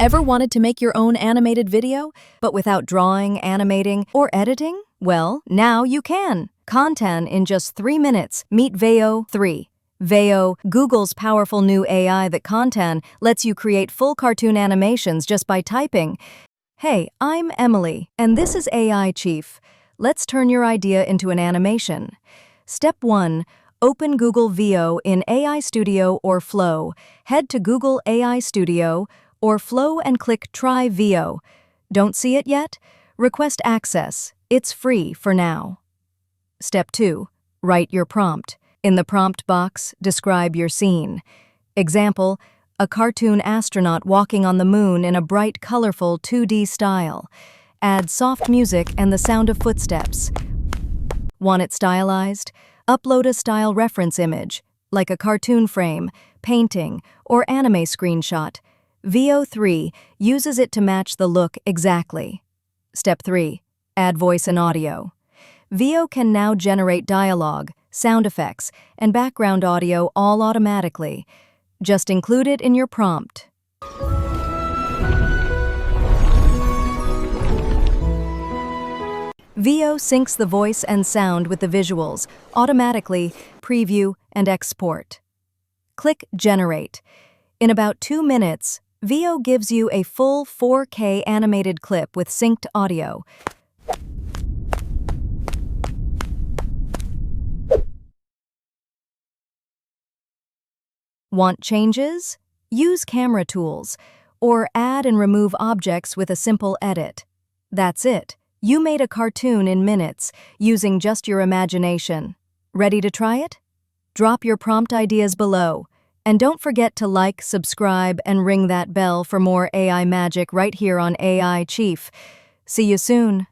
Ever wanted to make your own animated video, but without drawing, animating, or editing? Well, now you can. Content in just 3 minutes. Meet Veo 3. Veo, Google's powerful new AI that content lets you create full cartoon animations just by typing. Hey, I'm Emily, and this is AIChief. Let's turn your idea into an animation. Step 1. Open Google Veo in AI Studio or Flow. Head to Google AI Studio or Flow and click Try Veo. Don't see it yet? Request access. It's free for now. Step 2. Write your prompt. In the prompt box, describe your scene. Example, a cartoon astronaut walking on the moon in a bright, colorful 2D style. Add soft music and the sound of footsteps. Want it stylized? Upload a style reference image, like a cartoon frame, painting, or anime screenshot. Veo 3 uses it to match the look exactly. Step 3. Add voice and audio. Veo can now generate dialogue, sound effects, and background audio all automatically. Just include it in your prompt. Veo syncs the voice and sound with the visuals, automatically preview and export. Click Generate. In about 2 minutes, Veo gives you a full 4K animated clip with synced audio. Want changes? Use camera tools, or add and remove objects with a simple edit. That's it. You made a cartoon in minutes, using just your imagination. Ready to try it? Drop your prompt ideas below. And don't forget to like, subscribe, and ring that bell for more AI magic right here on AIChief. See you soon.